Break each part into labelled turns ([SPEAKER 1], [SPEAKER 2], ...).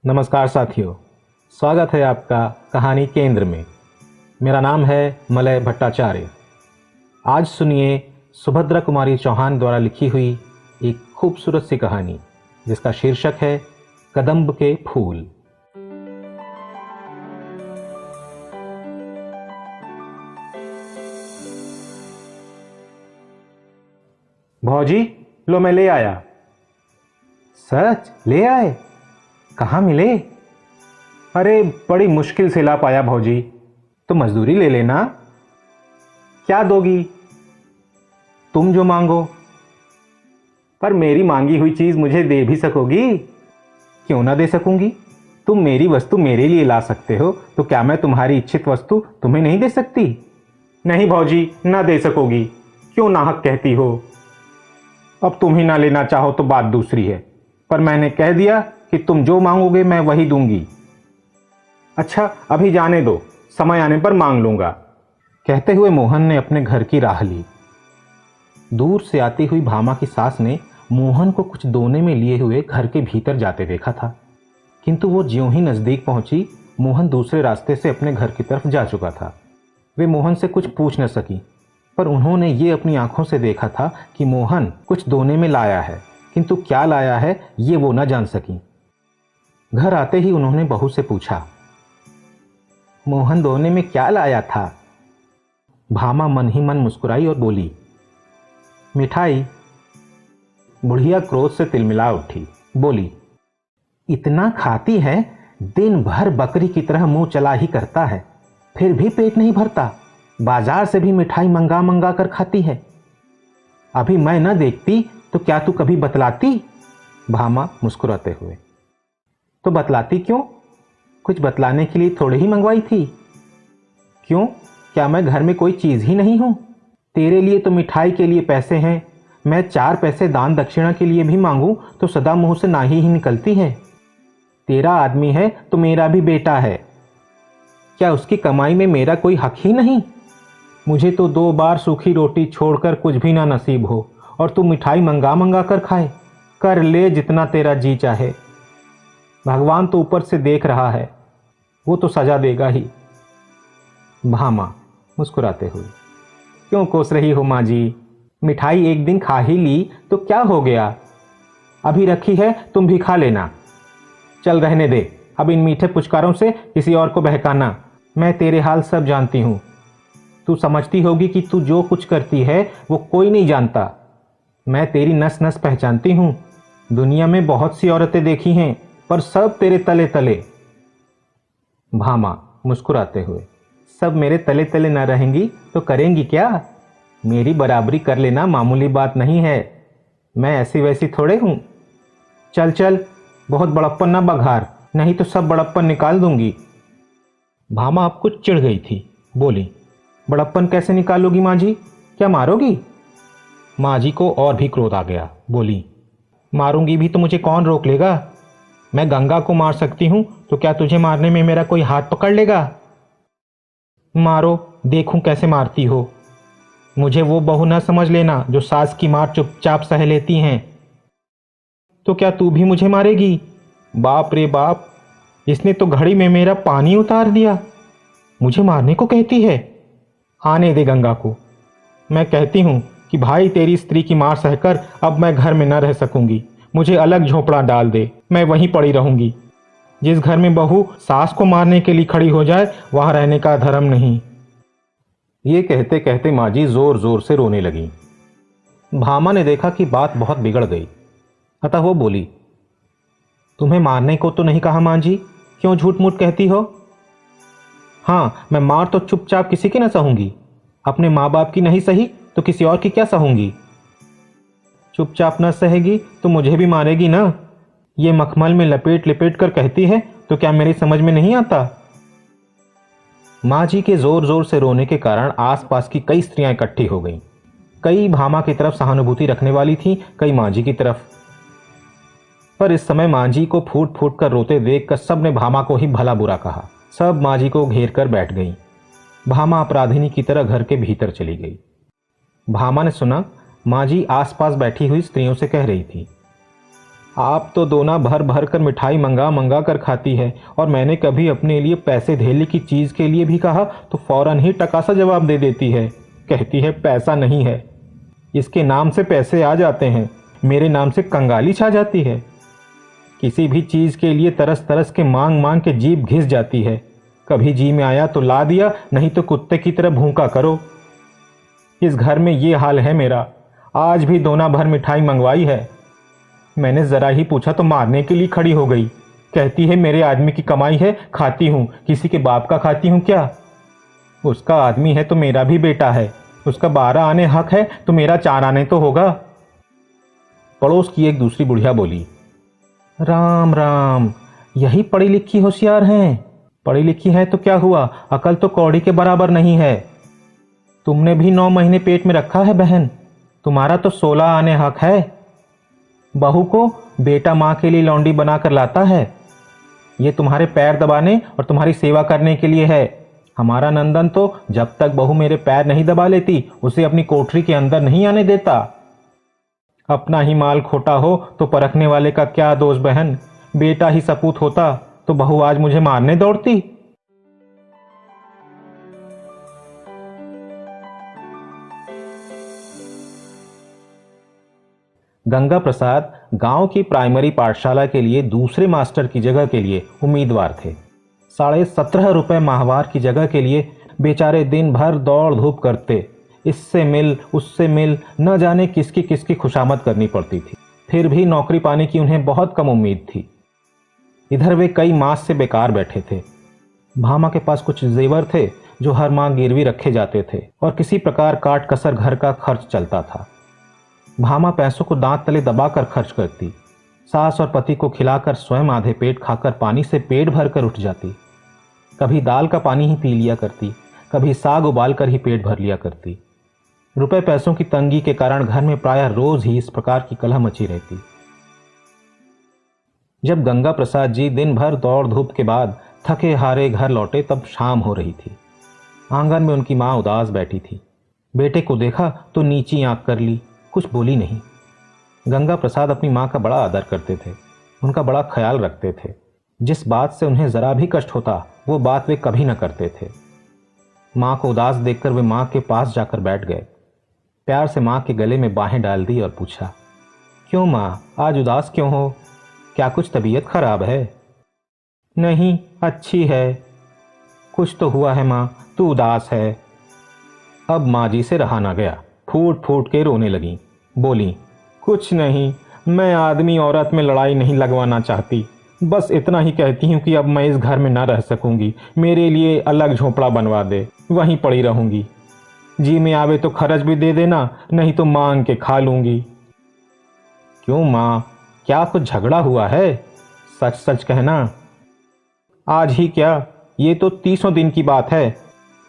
[SPEAKER 1] नमस्कार साथियों, स्वागत है आपका कहानी केंद्र में। मेरा नाम है मलय भट्टाचार्य। आज सुनिए सुभद्रा कुमारी चौहान द्वारा लिखी हुई एक खूबसूरत सी कहानी जिसका शीर्षक है कदम्ब के फूल। भौजी, लो मैं ले आया। सच ले आए? कहाँ मिले? अरे बड़ी मुश्किल से ला पाया भौजी। तो मजदूरी ले लेना। क्या दोगी? तुम जो मांगो। पर मेरी मांगी हुई चीज मुझे दे भी सकोगी? क्यों ना दे सकूंगी। तुम मेरी वस्तु मेरे लिए ला सकते हो, तो क्या मैं तुम्हारी इच्छित वस्तु तुम्हें नहीं दे सकती? नहीं भौजी, ना दे सकोगी। क्यों नाहक कहती हो? अब तुम ही ना लेना चाहो तो बात दूसरी है, पर मैंने कह दिया कि तुम जो मांगोगे मैं वही दूंगी। अच्छा, अभी जाने दो, समय आने पर मांग लूंगा। कहते हुए मोहन ने अपने घर की राह ली। दूर से आती हुई भामा की सास ने मोहन को कुछ दोने में लिए हुए घर के भीतर जाते देखा था, किंतु वो ज्यों ही नजदीक पहुंची, मोहन दूसरे रास्ते से अपने घर की तरफ जा चुका था। वे मोहन से कुछ पूछ न सकी, पर उन्होंने ये अपनी आंखों से देखा था कि मोहन कुछ दोने में लाया है, किंतु क्या लाया है ये वो न जान सकी। घर आते ही उन्होंने बहू से पूछा, मोहन दोने में क्या लाया था? भामा मन ही मन मुस्कुराई और बोली, मिठाई। बुढ़िया क्रोध से तिलमिला उठी, बोली, इतना खाती है, दिन भर बकरी की तरह मुंह चला ही करता है, फिर भी पेट नहीं भरता। बाजार से भी मिठाई मंगा मंगा कर खाती है। अभी मैं न देखती तो क्या तू कभी बतलाती? भामा मुस्कुराते हुए, तो बतलाती क्यों? कुछ बतलाने के लिए थोड़ी ही मंगवाई थी। क्यों, क्या मैं घर में कोई चीज ही नहीं हूं? तेरे लिए तो मिठाई के लिए पैसे हैं, मैं 4 पैसे दान दक्षिणा के लिए भी मांगूं तो सदा मुंह से नाही ही निकलती है। तेरा आदमी है तो मेरा भी बेटा है, क्या उसकी कमाई में मेरा कोई हक ही नहीं? मुझे तो 2 बार सूखी रोटी छोड़कर कुछ भी ना नसीब हो, और तू मिठाई मंगा मंगा कर खाए। कर ले जितना तेरा जी चाहे, भगवान तो ऊपर से देख रहा है, वो तो सजा देगा ही। भामा मुस्कुराते हुए, क्यों कोस रही हो माँ जी? मिठाई एक दिन खा ही ली तो क्या हो गया? अभी रखी है, तुम भी खा लेना। चल रहने दे, अब इन मीठे पुचकारों से किसी और को बहकाना। मैं तेरे हाल सब जानती हूं। तू समझती होगी कि तू जो कुछ करती है वो कोई नहीं जानता। मैं तेरी नस नस पहचानती हूं। दुनिया में बहुत सी औरतें देखी हैं, पर सब तेरे तले तले। भामा मुस्कुराते हुए, सब मेरे तले तले न रहेंगी तो करेंगी क्या? मेरी बराबरी कर लेना मामूली बात नहीं है, मैं ऐसी वैसी थोड़े हूं। चल चल, बहुत बड़प्पन ना बघार, नहीं तो सब बड़प्पन निकाल दूंगी। भामा अब कुछ चिढ़ गई थी, बोली, बड़प्पन कैसे निकालोगी माँ जी? क्या मारोगी? माँ जी को और भी क्रोध आ गया, बोली, मारूंगी भी तो मुझे कौन रोक लेगा? मैं गंगा को मार सकती हूं, तो क्या तुझे मारने में मेरा कोई हाथ पकड़ लेगा? मारो, देखूं कैसे मारती हो। मुझे वो बहू न समझ लेना जो सास की मार चुपचाप सह लेती हैं। तो क्या तू भी मुझे मारेगी? बाप रे बाप, इसने तो घड़ी में मेरा पानी उतार दिया। मुझे मारने को कहती है? आने दे गंगा को। मैं कहती हूं कि भाई, तेरी स्त्री की मार सहकर अब मैं घर में न रह सकूंगी। मुझे अलग झोपड़ा डाल दे, मैं वहीं पड़ी रहूंगी। जिस घर में बहू सास को मारने के लिए खड़ी हो जाए, वहां रहने का धर्म नहीं। ये कहते कहते माँ जी जोर जोर से रोने लगी। भामा ने देखा कि बात बहुत बिगड़ गई, अतः वो बोली, तुम्हें मारने को तो नहीं कहा माँ जी, क्यों झूठ मूठ कहती हो? हाँ, मैं मार तो चुपचाप किसी की न सहूंगी। अपने माँ बाप की नहीं सही तो किसी और की क्या सहूंगी? चुपचाप न सहेगी तो मुझे भी मारेगी ना? ये मखमल में लपेट लपेट कर कहती है, तो क्या मेरी समझ में नहीं आता? माँ जी के जोर जोर से रोने के कारण आसपास की कई स्त्रियां इकट्ठी हो गईं। कई भामा की तरफ सहानुभूति रखने वाली थीं, कई माँ जी की तरफ। पर इस समय माँ जी को फूट फूट कर रोते देखकर सबने भामा को ही भला बुरा कहा। सब माँ जी को घेर कर बैठ गईं। भामा अपराधिनी की तरह घर के भीतर चली गई। भामा ने सुना माँ जी आसपास बैठी हुई स्त्रियों से कह रही थी, आप तो दोना भर भर कर मिठाई मंगा मंगा कर खाती है, और मैंने कभी अपने लिए पैसे धेले की चीज़ के लिए भी कहा तो फौरन ही टकासा जवाब दे देती है। कहती है पैसा नहीं है। इसके नाम से पैसे आ जाते हैं, मेरे नाम से कंगाली छा जाती है। किसी भी चीज़ के लिए तरस तरस के मांग मांग के जीभ घिस जाती है। कभी जी में आया तो ला दिया, नहीं तो कुत्ते की तरह भूखा करो। इस घर में ये हाल है मेरा। आज भी दोना भर मिठाई मंगवाई है। मैंने ज़रा ही पूछा तो मारने के लिए खड़ी हो गई। कहती है मेरे आदमी की कमाई है, खाती हूँ, किसी के बाप का खाती हूँ क्या? उसका आदमी है तो मेरा भी बेटा है। उसका 12 आने हक है तो मेरा 4 आने तो होगा। पड़ोस की एक दूसरी बुढ़िया बोली, राम राम, यही पढ़ी लिखी होशियार हैं। पढ़ी लिखी है तो क्या हुआ, अकल तो कौड़ी के बराबर नहीं है। तुमने भी 9 महीने पेट में रखा है बहन, तुम्हारा तो 16 आने हक है। बहू को बेटा माँ के लिए लौंडी बना कर लाता है। ये तुम्हारे पैर दबाने और तुम्हारी सेवा करने के लिए है। हमारा नंदन तो जब तक बहू मेरे पैर नहीं दबा लेती उसे अपनी कोठरी के अंदर नहीं आने देता। अपना ही माल खोटा हो तो परखने वाले का क्या दोष बहन। बेटा ही सपूत होता तो बहू आज मुझे मारने दौड़ती। गंगा प्रसाद गांव की प्राइमरी पाठशाला के लिए दूसरे मास्टर की जगह के लिए उम्मीदवार थे। 17.5 रुपये माहवार की जगह के लिए बेचारे दिन भर दौड़ धूप करते। इससे मिल उससे मिल, न जाने किसकी किसकी खुशामद करनी पड़ती थी। फिर भी नौकरी पाने की उन्हें बहुत कम उम्मीद थी। इधर वे कई मास से बेकार बैठे थे। भामा के पास कुछ जेवर थे जो हर माह गिरवी रखे जाते थे और किसी प्रकार काट कसर घर का खर्च चलता था। भामा पैसों को दांत तले दबाकर खर्च करती। सास और पति को खिलाकर स्वयं आधे पेट खाकर पानी से पेट भर कर उठ जाती। कभी दाल का पानी ही पी लिया करती, कभी साग उबाल कर ही पेट भर लिया करती। रुपए पैसों की तंगी के कारण घर में प्रायः रोज ही इस प्रकार की कलह मची रहती। जब गंगा प्रसाद जी दिन भर दौड़ धूप के बाद थके हारे घर लौटे तब शाम हो रही थी। आंगन में उनकी माँ उदास बैठी थी। बेटे को देखा तो नीची आंख कर ली, कुछ बोली नहीं। गंगा प्रसाद अपनी माँ का बड़ा आदर करते थे, उनका बड़ा ख्याल रखते थे। जिस बात से उन्हें जरा भी कष्ट होता वो बात वे कभी न करते थे। माँ को उदास देखकर वे माँ के पास जाकर बैठ गए। प्यार से माँ के गले में बाहें डाल दी और पूछा, क्यों माँ, आज उदास क्यों हो? क्या कुछ तबीयत खराब है? नहीं, अच्छी है। कुछ तो हुआ है माँ, तू उदास है। अब माँ जी से रहा ना गया, फूट फूट के रोने लगी। बोली, कुछ नहीं, मैं आदमी औरत में लड़ाई नहीं लगवाना चाहती। बस इतना ही कहती हूँ कि अब मैं इस घर में ना रह सकूंगी। मेरे लिए अलग झोपड़ा बनवा दे, वहीं पड़ी रहूंगी। जी में आवे तो खर्च भी दे देना, नहीं तो मांग के खा लूंगी। क्यों माँ, क्या कुछ झगड़ा हुआ है? सच सच कहना। आज ही क्या, ये तो 30 दिन की बात है।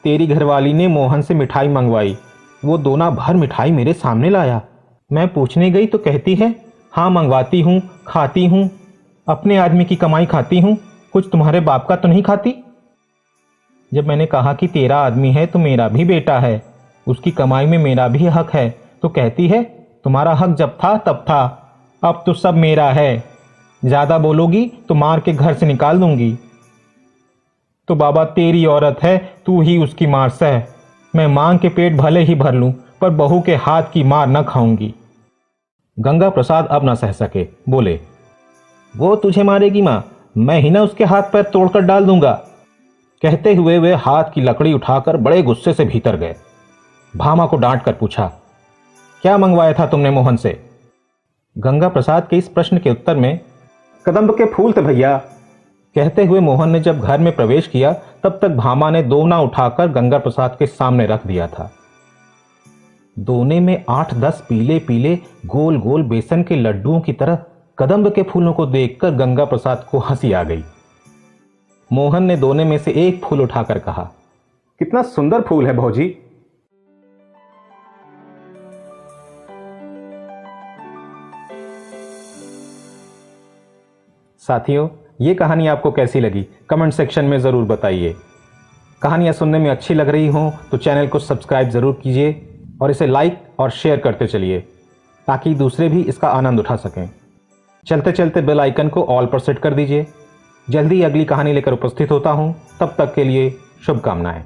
[SPEAKER 1] तेरी घरवाली ने मोहन से मिठाई मंगवाई। वो दोना भर मिठाई मेरे सामने लाया। मैं पूछने गई तो कहती है, हाँ मंगवाती हूँ, खाती हूँ, अपने आदमी की कमाई खाती हूँ, कुछ तुम्हारे बाप का तो नहीं खाती। जब मैंने कहा कि तेरा आदमी है तो मेरा भी बेटा है, उसकी कमाई में मेरा भी हक है, तो कहती है, तुम्हारा हक जब था तब था, अब तो सब मेरा है। ज्यादा बोलोगी तो मार के घर से निकाल दूंगी। तो बाबा तेरी औरत है, तू ही उसकी मार सह। मैं मांग के पेट भले ही भर लूं, पर बहू के हाथ की मार न खाऊंगी। गंगा प्रसाद अब न सह सके, बोले, वो तुझे मारेगी माँ, मैं ही ना उसके हाथ पैर तोड़कर डाल दूंगा। कहते हुए वे हाथ की लकड़ी उठाकर बड़े गुस्से से भीतर गए। भामा को डांट कर पूछा, क्या मंगवाया था तुमने मोहन से? गंगा प्रसाद के इस प्रश्न के उत्तर में, कदम्ब के फूल थे भैया। कहते हुए मोहन ने जब घर में प्रवेश किया तब तक भामा ने दोना उठाकर गंगा प्रसाद के सामने रख दिया था। दोने में 8-10 पीले पीले गोल गोल बेसन के लड्डुओं की तरह कदम्ब के फूलों को देखकर गंगा प्रसाद को हंसी आ गई। मोहन ने दोने में से एक फूल उठाकर कहा, कितना सुंदर फूल है भौजी। साथियों, ये कहानी आपको कैसी लगी कमेंट सेक्शन में ज़रूर बताइए। कहानियाँ सुनने में अच्छी लग रही हों तो चैनल को सब्सक्राइब ज़रूर कीजिए और इसे लाइक और शेयर करते चलिए ताकि दूसरे भी इसका आनंद उठा सकें। चलते चलते बेल आइकन को ऑल पर सेट कर दीजिए। जल्दी अगली कहानी लेकर उपस्थित होता हूँ, तब तक के लिए शुभकामनाएं।